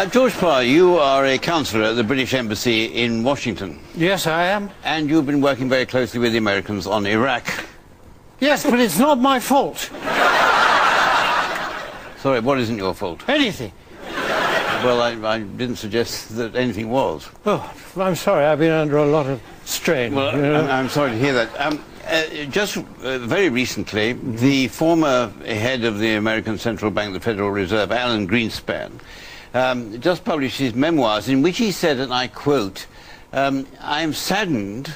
George Parr, you are a counsellor at the British Embassy in Washington. Yes, I am. And you've been working very closely with the Americans on Iraq. Yes, but it's not my fault. Sorry, what isn't your fault? Anything. Well, I didn't suggest that anything was. Oh, I'm sorry, I've been under a lot of strain. Well, you know? I'm sorry to hear that. Just very recently, the former head of the American Central Bank, the Federal Reserve, Alan Greenspan, just published his memoirs in which he said, and I quote, "I am saddened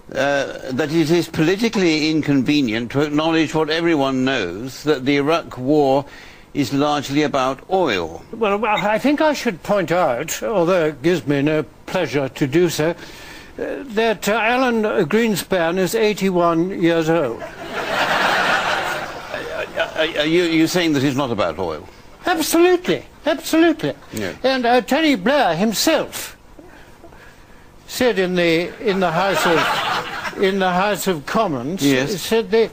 that it is politically inconvenient to acknowledge what everyone knows, that the Iraq war is largely about oil." Well, I think I should point out, although it gives me no pleasure to do so, that Alan Greenspan is 81 years old. Are you saying that it's not about oil? Absolutely, absolutely. Yeah. And Tony Blair himself said in the House of Commons, yes, he said the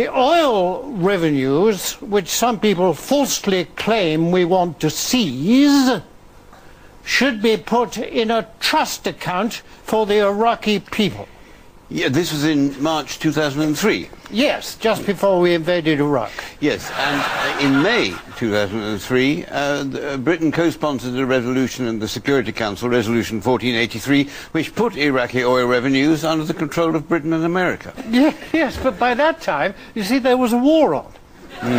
oil revenues, which some people falsely claim we want to seize, should be put in a trust account for the Iraqi people. Yeah, this was in March 2003. Yes, just before we invaded Iraq. Yes, and in May 2003, Britain co-sponsored a resolution in the Security Council, Resolution 1483, which put Iraqi oil revenues under the control of Britain and America. Yeah, yes, but by that time, you see, there was a war on. Yes.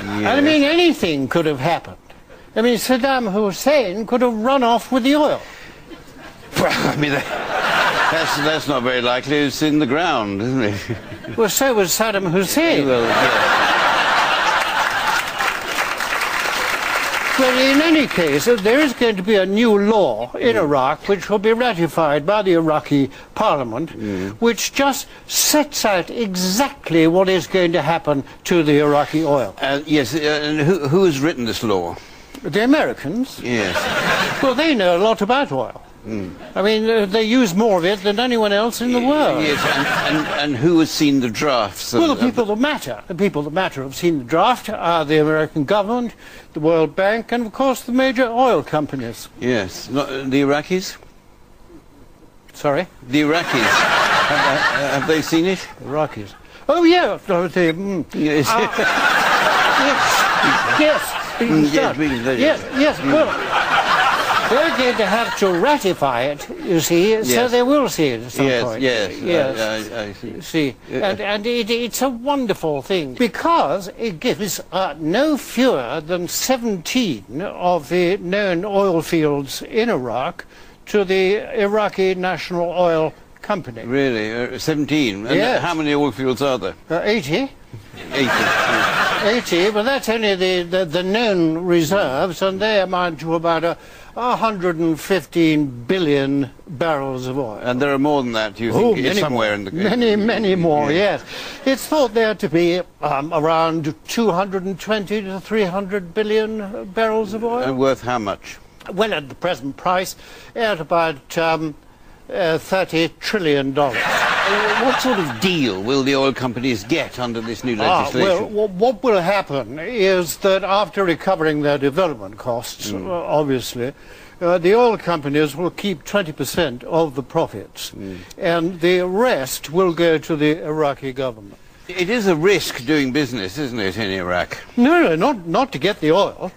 And I mean, anything could have happened. I mean, Saddam Hussein could have run off with the oil. Well, I mean, that's not very likely. It's in the ground, isn't it? Well, so was Saddam Hussein. Well, yeah. Well, in any case, there is going to be a new law in Iraq which will be ratified by the Iraqi parliament, which just sets out exactly what is going to happen to the Iraqi oil. Yes, and who has written this law? The Americans? Yes. Well, they know a lot about oil. I mean, they use more of it than anyone else in the world. Yes, and who has seen the drafts? Well, the people that matter. The people that matter have seen the draft are the American government, the World Bank, and, of course, the major oil companies. Yes. Not, the Iraqis? Sorry? The Iraqis. Have they seen it? The Iraqis. Oh, yeah. Yes. Yes, well, they're going to have to ratify it, you see, so they will see it at some point. Yes. I see. And it's a wonderful thing, because it gives no fewer than 17 of the known oil fields in Iraq to the Iraqi National Oil Company. Really? 17? And yes. How many oil fields are there? 80. 80. 80, but that's only the known reserves, and they amount to about 115 billion barrels of oil. And there are more than that, you think? It's somewhere in the... Many more, yes. It's thought there to be around 220 to 300 billion barrels of oil. And worth how much? Well, at the present price, at about $30 trillion. What sort of deal will the oil companies get under this new legislation? Well, what will happen is that after recovering their development costs, obviously, the oil companies will keep 20% of the profits, and the rest will go to the Iraqi government. It is a risk doing business, isn't it, in Iraq? No, not to get the oil.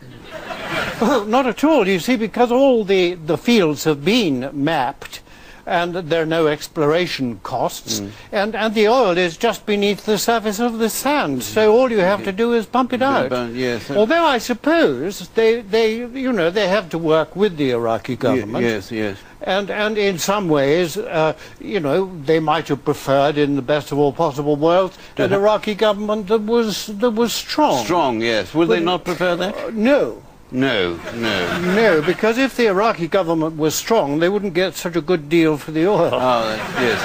Well, not at all, you see, because all the fields have been mapped, and there are no exploration costs, and the oil is just beneath the surface of the sand, so all you have to do is pump it out. Yes. Although I suppose they have to work with the Iraqi government. Yes. And in some ways, they might have preferred, in the best of all possible worlds, an Iraqi government that was strong. Strong, yes. Would they not prefer that? No. No, because if the Iraqi government was strong, they wouldn't get such a good deal for the oil. Oh, yes.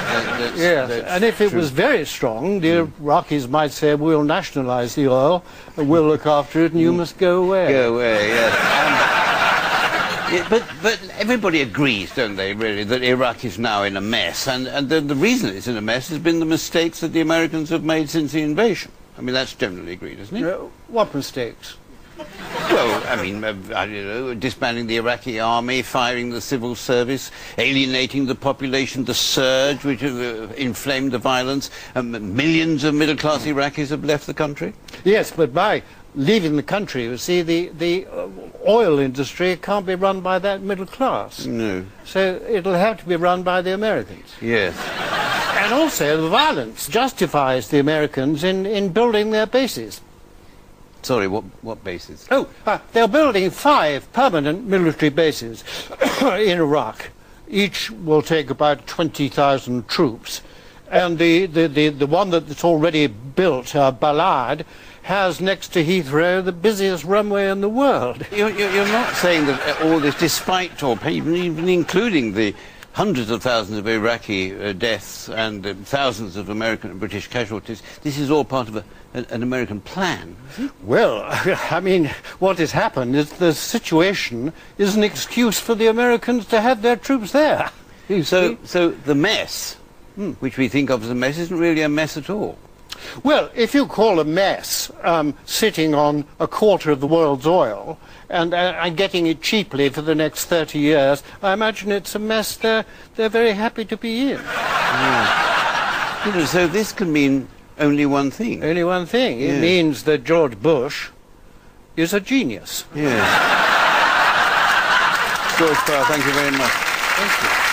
That's and if it was very strong, the Iraqis might say, we'll nationalize the oil, and we'll look after it, and you must go away. Go away, yes. But everybody agrees, don't they, really, that Iraq is now in a mess, and the reason it's in a mess has been the mistakes that the Americans have made since the invasion. I mean, that's generally agreed, isn't it? What mistakes? Well, I mean, I don't know, disbanding the Iraqi army, firing the civil service, alienating the population, the surge which inflamed the violence. Millions of middle-class Iraqis have left the country. Yes, but by leaving the country, you see, the oil industry can't be run by that middle class. No. So it'll have to be run by the Americans. Yes. And also the violence justifies the Americans in building their bases. Sorry, what bases? Oh, they're building 5 permanent military bases in Iraq. Each will take about 20,000 troops. And the one that's already built, Balad, has next to Heathrow the busiest runway in the world. You're not saying that all this, despite, or even including the hundreds of thousands of Iraqi deaths and thousands of American and British casualties, this is all part of an American plan? Well, I mean, what has happened is the situation is an excuse for the Americans to have their troops there. So the mess, which we think of as a mess, isn't really a mess at all. Well, if you call a mess sitting on a quarter of the world's oil and getting it cheaply for the next 30 years, I imagine it's a mess they're very happy to be in. Yeah. You know, so this can mean only one thing. Only one thing. It means that George Bush is a genius. Yes. George Starr, thank you very much. Thank you.